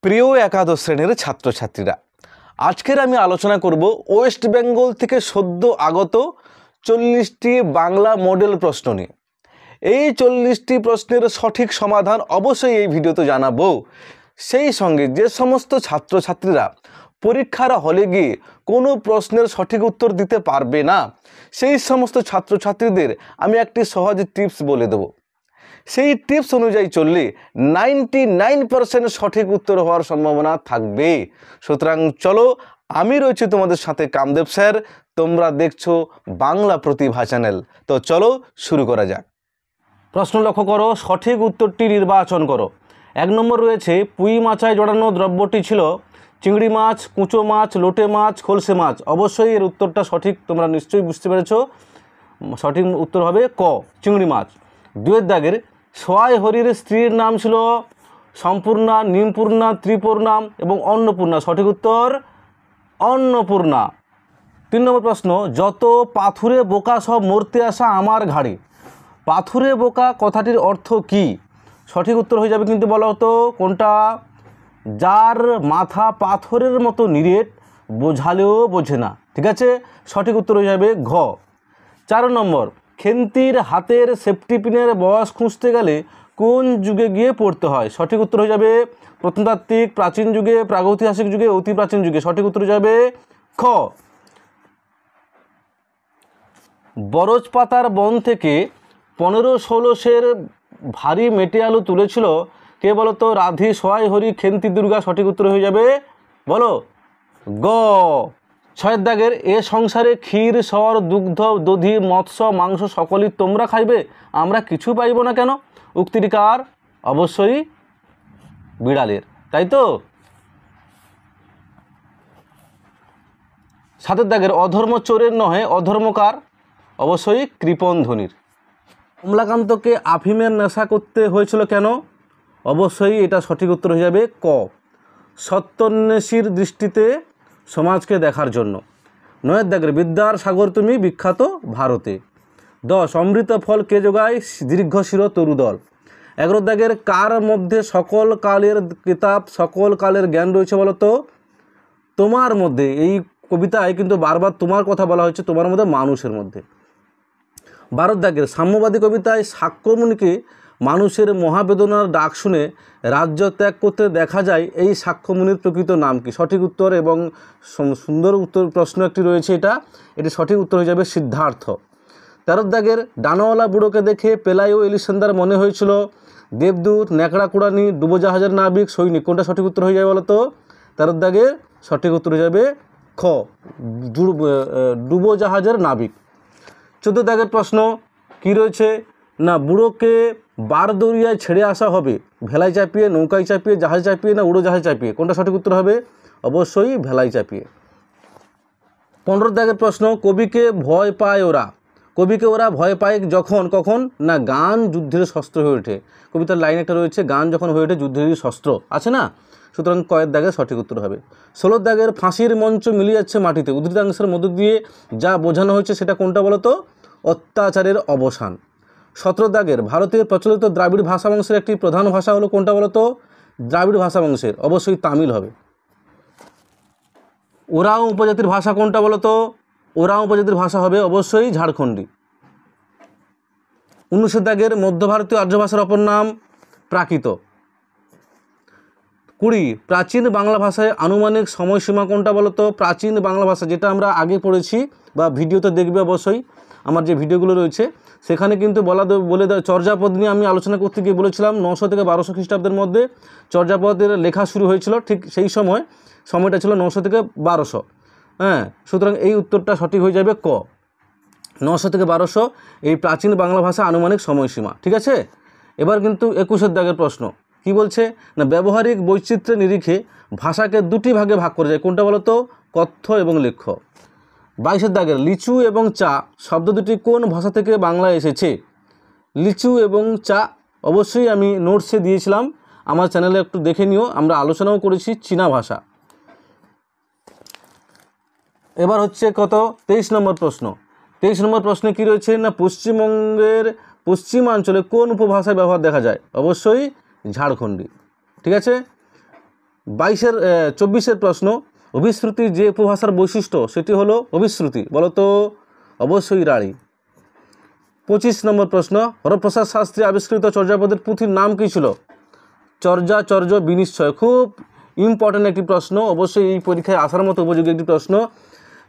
প্রিয় একাদশ শ্রেণীর ছাত্রছাত্রীরা, আজকের আমি আলোচনা করব ওয়েস্ট বেঙ্গল থেকে সদ্য আগত 40টি বাংলা মডেল প্রশ্ন নিয়ে। এই 40টি প্রশ্নের সঠিক সমাধান অবশ্যই এই ভিডিওতে জানাবো। সেই সঙ্গে যে সমস্ত ছাত্রছাত্রীরা পরীক্ষার হলে গিয়ে কোনো প্রশ্নের সঠিক উত্তর দিতে পারবে না, সেই সমস্ত ছাত্রছাত্রীদের আমি একটি সহজ টিপস বলে দেব। সেই টিপস অনুযায়ী চললে 99% সঠিক উত্তর হওয়ার সম্ভাবনা থাকবে। সুতরাং চলো, আমি রয়েছি তোমাদের সাথে কামদেব স্যার, তোমরা দেখছো বাংলা প্রতিভা চ্যানেল। তো চলো শুরু করা যাক। প্রশ্ন লক্ষ্য করো, সঠিক উত্তরটি নির্বাচন করো। 1 নম্বর রয়েছে, পুঁই মাচায় জড়ানো দ্রব্যটি ছিল চিংড়ি মাছ, কুঁচো মাছ, লোটে মাছ, খলসে মাছ। অবশ্যই এর উত্তরটা সঠিক, তোমরা নিশ্চয়ই বুঝতে পেরেছো। সঠিক উত্তর হবে ক, চিংড়ি মাছ। 2 দাগের, সোয়াই হরির স্ত্রীর নাম ছিল সম্পূর্ণা, নিমপূর্ণা, ত্রিপূর্ণা এবং অন্নপূর্ণা। সঠিক উত্তর অন্নপূর্ণা। 3 নম্বর প্রশ্ন, যত পাথুরে বোকা সব মরতে আসা আমার ঘাড়ে। পাথুরে বোকা কথাটির অর্থ কি? সঠিক উত্তর হয়ে যাবে কিন্তু বলো তো কোনটা? যার মাথা পাথরের মতো নিরেট, বোঝালেও বোঝে না। ঠিক আছে, সঠিক উত্তর হয়ে যাবে ঘ। 4 নম্বর, খেন্তির হাতের সেফটি পিনের বয়স খুঁজতে গেলে কোন যুগে গিয়ে পড়তে হয়? সঠিক উত্তর হয়ে যাবে প্রত্নতাত্ত্বিক, প্রাচীন যুগে, প্রাগৈতিহাসিক যুগে, অতি প্রাচীন যুগে। সঠিক উত্তর হয়ে যাবে খ। বরজ পাতার বন থেকে 1500-1600 ভারী মেটে আলু তুলেছিল কে বলো তো? রাধি, সোয়াই হরি, খেন্তি দুর্গা। সঠিক উত্তর হয়ে যাবে বলো গ। 6 দাগের, এ সংসারে ক্ষীর, সর, দুগ্ধ, দধি, মৎস্য, মাংস সকলই তোমরা খাইবে, আমরা কিছু পাইব না কেন? উক্তিটি কার? অবশ্যই বিড়ালের, তাই তো? 7 দাগের, অধর্ম চোরের নহে, অধর্মকার। অবশ্যই কৃপণ ধ্বনির। কমলাকান্তকে আফিমের নেশা করতে হয়েছিল কেন? অবশ্যই এটা সঠিক উত্তর হয়ে যাবে ক, সত্যান্বেষীর দৃষ্টিতে সমাজকে দেখার জন্য। 9 দাগের, বিদ্যার সাগর তুমি বিখ্যাত ভারতে। 10, অমৃত ফল কে যোগায়? দীর্ঘশির তরুদল। 11 দাগের, কার মধ্যে সকল কালের কিতাব, সকল কালের জ্ঞান রয়েছে বলো তো? তোমার মধ্যে। এই কবিতায় কিন্তু বারবার তোমার কথা বলা হয়েছে, তোমার মধ্যে, মানুষের মধ্যে। 12 দাগের, সাম্যবাদী কবিতায় সাক্ষ্যমুনিকে মানুষের মহাবেদনার ডাক শুনে রাজ্য ত্যাগ করতে দেখা যায়, এই সাক্ষ্যমুনির প্রকৃত নাম কি? সঠিক উত্তর এবং সুন্দর উত্তর প্রশ্ন একটি রয়েছে, এটি সঠিক উত্তর হয়ে যাবে সিদ্ধার্থ। 13 দাগের, ডানাওয়ালা বুড়োকে দেখে পেলাই ও এলিসান্দার মনে হয়েছিল দেবদূত, ন্যাকড়া কুড়ানি, ডুবোজাহাজের নাবিক, সৈনিক। কোনটা সঠিক উত্তর হয়ে যাবে বলো তো? 13 দাগের সঠিক উত্তর হয়ে যাবে খ, ডুবোজাহাজের নাবিক। 14 দাগের প্রশ্ন কি রয়েছে না, বুড়োকে বারদরিয়ায় ছেড়ে আসা হবে, ভেলায় চাপিয়ে, নৌকায় চাপিয়ে, জাহাজ চাপিয়ে না উড়োজাহাজ চাপিয়ে? কোনটা সঠিক উত্তর হবে? অবশ্যই ভেলায় চাপিয়ে। 15 দাগের প্রশ্ন, কবিকে ভয় পায় ওরা। কবিকে ওরা ভয় পায় যখন, কখন না গান যুদ্ধের শস্ত্র হয়ে ওঠে। কবিতার লাইন একটা রয়েছে, গান যখন হয়ে ওঠে যুদ্ধের শস্ত্র, আছে না? সুতরাং কয়ের দাগের সঠিক উত্তর হবে। 16 দাগের, ফাঁসির মঞ্চ মিলিয়ে যাচ্ছে মাটিতে। উদ্ধৃতাংশের মধ্য দিয়ে যা বোঝানো হয়েছে সেটা কোনটা বলো তো? অত্যাচারের অবসান। 17 দাগের, ভারতের প্রচলিত দ্রাবিড় ভাষা বংশের একটি প্রধান ভাষা হলো কোনটা বলো তো? দ্রাবিড় ভাষা বংশের অবশ্যই তামিল হবে। ওরাও উপজাতির ভাষা কোনটা বলো তো? ওরাও উপজাতির ভাষা হবে অবশ্যই ঝাড়খণ্ডী। 19 দাগের, মধ্য ভারতীয় আর্য ভাষার অপর নাম প্রাকৃত। 20, প্রাচীন বাংলা ভাষায় আনুমানিক সময়সীমা কোনটা বলো তো? প্রাচীন বাংলা ভাষা যেটা আমরা আগে পড়েছি বা ভিডিওতে দেখবে, অবশ্যই আমার যে ভিডিওগুলো রয়েছে সেখানে কিন্তু বলে চর্যাপদ নিয়ে আমি আলোচনা করতে গিয়ে বলেছিলাম 900 থেকে 1200 খ্রিস্টাব্দের মধ্যে চর্যাপদের লেখা শুরু হয়েছিল। ঠিক সেই সময়টা ছিল 900 থেকে 1200। হ্যাঁ, সুতরাং এই উত্তরটা সঠিক হয়ে যাবে ক, 900 থেকে 1200 এই প্রাচীন বাংলা ভাষা আনুমানিক সময়সীমা। ঠিক আছে, এবার কিন্তু 21 দাগের প্রশ্ন কি বলছে না, ব্যবহারিক বৈচিত্র্যের নিরিখে ভাষাকে 2টি ভাগে ভাগ করা যায়। কোনটা বলো তো? কথ্য এবং লেখ্য। 22 দাগের, লিচু এবং চা শব্দ দুটি কোন ভাষা থেকে বাংলায় এসেছে? লিচু এবং চা অবশ্যই আমি নোটসে দিয়েছিলাম, আমার চ্যানেলে একটু দেখে নিও, আমরা আলোচনাও করেছি চীনা ভাষা। এবার হচ্ছে কত? 23 নম্বর প্রশ্ন। 23 নম্বর প্রশ্নে কি রয়েছে না, পশ্চিমবঙ্গের পশ্চিমাঞ্চলে কোন উপভাষার ব্যবহার দেখা যায়? অবশ্যই ঝাড়খণ্ডী। ঠিক আছে, 24 প্রশ্ন, অভিশ্রুতি যে উপভাষার বৈশিষ্ট্য সেটি হলো অভিশ্রুতি, বলো তো? অবশ্যই রাঢ়ী। 25 নম্বর প্রশ্ন, হরপ্রসাদ শাস্ত্রী আবিষ্কৃত চর্যাপদের পুঁথির নাম কী ছিল? চর্যাচর্য বিনিশ্চয়। খুব ইম্পর্ট্যান্ট একটি প্রশ্ন, অবশ্যই এই পরীক্ষায় আসার মতো উপযোগী একটি প্রশ্ন।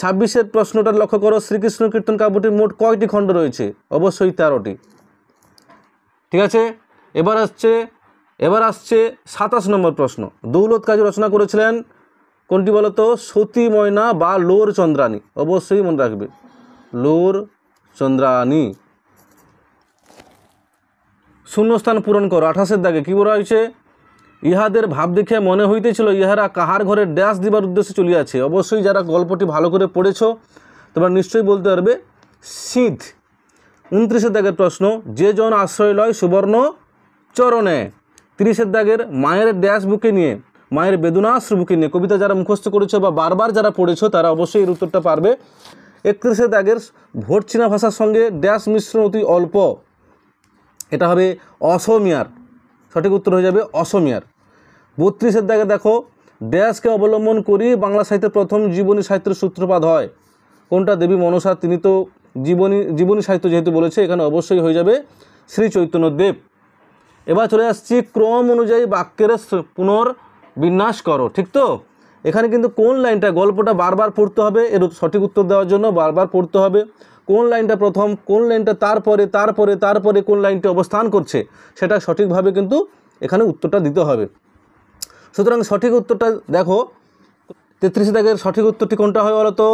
26 প্রশ্নটা লক্ষ্য করো, শ্রীকৃষ্ণ কীর্তন কাব্যটির মোট কয়টি খণ্ড রয়েছে? অবশ্যই 13টি। ঠিক আছে, এবার আসছে 27 নম্বর প্রশ্ন, দৌলত কাজী রচনা করেছিলেন কোনটি বলো তো? সতী ময়না বা লোর চন্দ্রানী। অবশ্যই মনে রাখবে, লোর চন্দ্রানী। শূন্যস্থান পূরণ করো। 28 দাগে কী বলা হয়েছে? ইহাদের ভাব দেখে মনে হইতেছিল ইহারা কাহার ঘরে ড্যাশ দিবার উদ্দেশ্যে চলিয়াছে। অবশ্যই যারা গল্পটি ভালো করে পড়েছ তোমরা নিশ্চয়ই বলতে পারবে সিদ্ধ। 29 দাগের প্রশ্ন, যে জন আশ্রয় লয় সুবর্ণ চরণে। 30 দাগের মায়ের ড্যাশ বুকে নিয়ে, মায়ের বেদনাশ্রু বুকে নিয়ে। কবিতা যারা মুখস্থ করেছো বা বারবার যারা পড়েছো তারা অবশ্যই এর উত্তরটা পারবে। 31 দাগের ভোট চীনা ভাষার সঙ্গে ড্যাশ মিশ্রণ অতি অল্প, এটা হবে অসমিয়ার। সঠিক উত্তর হয়ে যাবে অসমিয়ার। 32 দাগে দেখো, ড্যাশকে অবলম্বন করি বাংলা সাহিত্যের প্রথম জীবনী সাহিত্যের সূত্রপাত হয়। কোনটা? দেবী মনসা। তিনি তো জীবনী সাহিত্য যেহেতু বলেছে, এখানে অবশ্যই হয়ে যাবে শ্রী চৈতন্যদেব। এবার চলে আসছি ক্রম অনুযায়ী বাক্যের পুনর্বিন্যাস করো। ঠিক তো? এখানে কিন্তু কোন লাইনটা, গল্পটা বারবার পড়তে হবে এর সঠিক উত্তর দেওয়ার জন্য, বারবার পড়তে হবে। কোন লাইনটা প্রথম, কোন লাইনটা তারপরে কোন লাইনটি অবস্থান করছে সেটা সঠিকভাবে কিন্তু এখানে উত্তরটা দিতে হবে। সুতরাং সঠিক উত্তরটা দেখো, 33 দাগের সঠিক উত্তরটি কোনটা হয় বলো তো?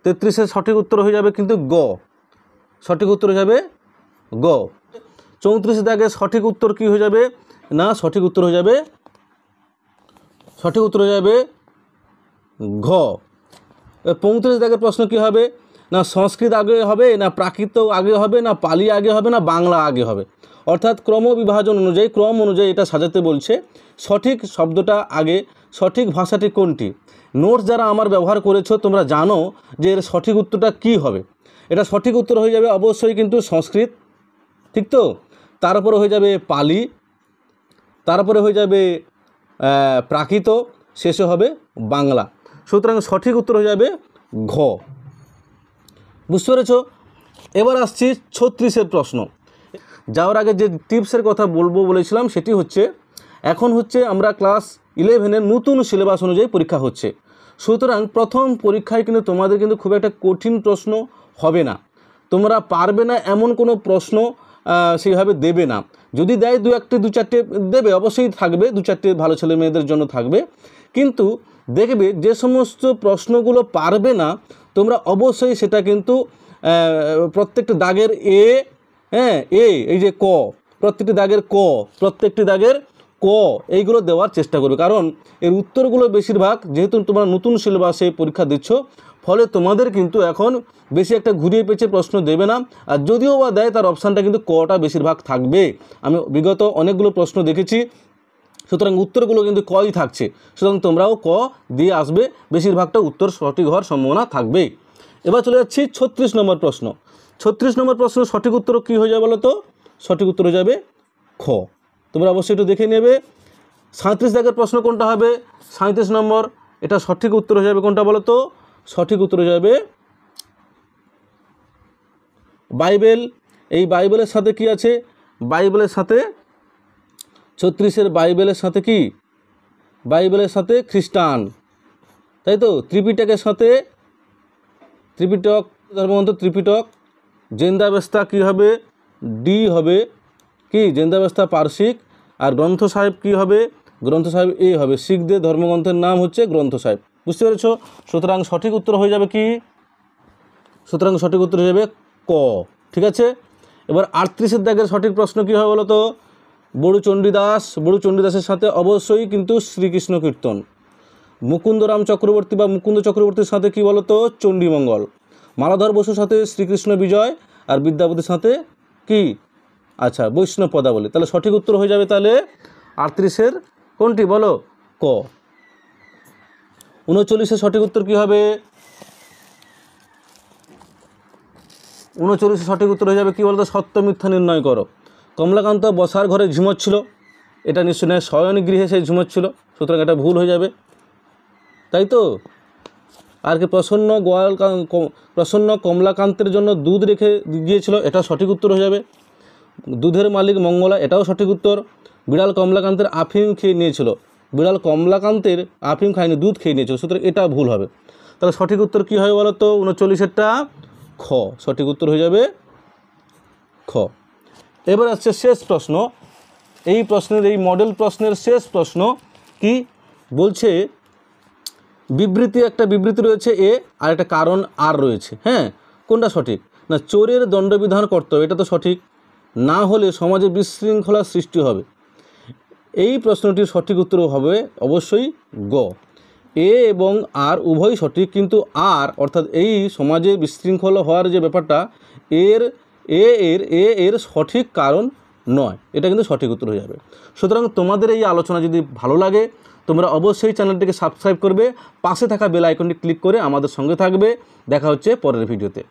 33 সঠিক উত্তর হয়ে যাবে কিন্তু গ। সঠিক উত্তর হয়ে যাবে গ। 34 দাগের সঠিক উত্তর কি হয়ে যাবে? না, সঠিক উত্তর হয়ে যাবে ঘ। 35 দাগের প্রশ্ন কি হবে? না সংস্কৃত আগে হবে, না প্রাকৃত আগে হবে, না পালি আগে হবে, না বাংলা আগে হবে। অর্থাৎ ক্রম অনুযায়ী এটা সাজাতে বলছে। সঠিক শব্দটা আগে, সঠিক ভাষাটি কোনটি? নোটস যারা আমার ব্যবহার করেছো তোমরা জানো যে এর সঠিক উত্তরটা কি হবে। এটা সঠিক উত্তর হয়ে যাবে অবশ্যই কিন্তু সংস্কৃত। ঠিক তো? তারপরে হয়ে যাবে পালি, তারপরে হয়ে যাবে প্রাকৃত, শেষে হবে বাংলা। সুতরাং সঠিক উত্তর হয়ে যাবে ঘ। বুঝতে পেরেছ? এবার আসছি 36 প্রশ্ন। যাওয়ার আগে যে টিপসের কথা বলেছিলাম সেটি হচ্ছে, এখন হচ্ছে আমরা ক্লাস 11-এর নতুন সিলেবাস অনুযায়ী পরীক্ষা হচ্ছে। সুতরাং প্রথম পরীক্ষায় কিন্তু তোমাদের কিন্তু খুব একটা কঠিন প্রশ্ন হবে না, তোমরা পারবে না এমন কোনো প্রশ্ন সেইভাবে দেবে না। যদি দেয় দু চারটে দেবে, অবশ্যই থাকবে, 2-4টে ভালো ছেলে মেয়েদের জন্য থাকবে। কিন্তু দেখবে যে সমস্ত প্রশ্নগুলো পারবে না তোমরা অবশ্যই সেটা কিন্তু প্রত্যেকটা দাগের এই যে ক, প্রত্যেকটি দাগের ক এইগুলো দেওয়ার চেষ্টা করবে। কারণ এর উত্তরগুলো বেশিরভাগ, যেহেতু তোমরা নতুন সিলেবাসে পরীক্ষা দিচ্ছ, ফলে তোমাদের কিন্তু এখন বেশি একটা ঘুরিয়ে পেঁচিয়ে প্রশ্ন দেবে না। আর যদিও বা দেয় তার অপশানটা কিন্তু কটা বেশিরভাগ থাকবে। আমি বিগত অনেকগুলো প্রশ্ন দেখেছি, সুতরাং উত্তরগুলো কিন্তু কই থাকছে। সুতরাং তোমরাও ক দিয়ে আসবে, বেশিরভাগটা উত্তর সঠিক হওয়ার সম্ভাবনা থাকবে। এবার চলে যাচ্ছি 36 নম্বর প্রশ্ন। 36 নম্বর প্রশ্ন সঠিক উত্তর কী হয়ে যাবে বলো তো? সঠিক উত্তর হয়ে যাবে খ। তোমরা অবশ্যই একটু দেখে নেবে। 37 দাগের প্রশ্ন কোনটা হবে? 37 নম্বর, এটা সঠিক উত্তর হয়ে যাবে কোনটা বলো তো? সঠিক উত্তর হয়ে যাবে বাইবেল। এই বাইবেলের সাথে কি আছে? বাইবেলের সাথে 36-এর বাইবেলের সাথে কি? বাইবেলের সাথে খ্রিস্টান, তাই তো? ত্রিপিটকের সাথে ত্রিপিটক, ধর্মগ্রন্থ ত্রিপিটক। জেন্দাবেস্তা কি হবে? ডি হবে কি? জেন্দাবেস্তা পার্সিক। আর গ্রন্থ সাহেব কি হবে? গ্রন্থ সাহেব এ হবে। শিখদের ধর্মগ্রন্থের নাম হচ্ছে গ্রন্থ সাহেব। বুঝতে পেরেছ? সুতরাং সঠিক উত্তর হয়ে যাবে কি? সুতরাং সঠিক উত্তর হয়ে যাবে ক। ঠিক আছে। এবার 38 দাগের সঠিক প্রশ্ন কী হয় বলো তো? বড়ু চণ্ডীদাসের সাথে অবশ্যই কিন্তু শ্রীকৃষ্ণ কীর্তন। মুকুন্দরাম চক্রবর্তী বা মুকুন্দ চক্রবর্তীর সাথে কি বলো তো? চণ্ডীমঙ্গল। মালাধর বসুর সাথে শ্রীকৃষ্ণ বিজয়। আর বিদ্যাপতির সাথে কি? আচ্ছা, বৈষ্ণব পদাবলী। তাহলে সঠিক উত্তর হয়ে যাবে তাহলে 38-এর কোনটি বলো? ক। 39-এর সঠিক উত্তর কি হবে? 39-এর সঠিক উত্তর হয়ে যাবে কি বলতো? সত্য মিথ্যা নির্ণয় করো। কমলাকান্ত বসার ঘরে ঝিমোচ্ছিল, এটা নিশ্চয়ই শয়ন গৃহে সে ঝুমোচ্ছিল, সুতরাং এটা ভুল হয়ে যাবে, তাই তো। আর কি প্রসন্ন কমলাকান্তের জন্য দুধ রেখে গিয়েছিল, এটা সঠিক উত্তর হয়ে যাবে। দুধের মালিক মঙ্গলা, এটাও সঠিক উত্তর। বিড়াল কমলাকান্তের আফিম খেয়ে নিয়েছিল, বিড়াল কমলাকান্তের আফিম খায়নি, দুধ খেয়ে নিয়েছিল, সুতরাং এটা ভুল হবে। তাহলে সঠিক উত্তর কী হবে বলো তো? 39-এরটা খ, সঠিক উত্তর হয়ে যাবে খ। এবার আসছে শেষ প্রশ্ন। এই প্রশ্নের, এই মডেল প্রশ্নের শেষ প্রশ্ন কি বলছে? বিবৃতি, একটা বিবৃতি রয়েছে এ, আর একটা কারণ আর রয়েছে, হ্যাঁ, কোনটা সঠিক? না, চোরের দণ্ডবিধান কর্তব্য, এটা তো সঠিক, না হলে সমাজে বিশৃঙ্খলার সৃষ্টি হবে। এই প্রশ্নটির সঠিক উত্তর হবে অবশ্যই গ। এ এবং আর উভয়ই সঠিক, কিন্তু আর অর্থাৎ এই সমাজে বিশৃঙ্খলা হওয়ার যে ব্যাপারটা, এর সঠিক কারণ নয়, এটা কিন্তু সঠিক উত্তর হয়ে যাবে। সুতরাং তোমাদের এই আলোচনা যদি ভালো লাগে, তোমরা অবশ্যই চ্যানেলটিকে সাবস্ক্রাইব করবে, পাশে থাকা বেল আইকনটি ক্লিক করে আমাদের সঙ্গে থাকবে। দেখা হচ্ছে পরের ভিডিওতে।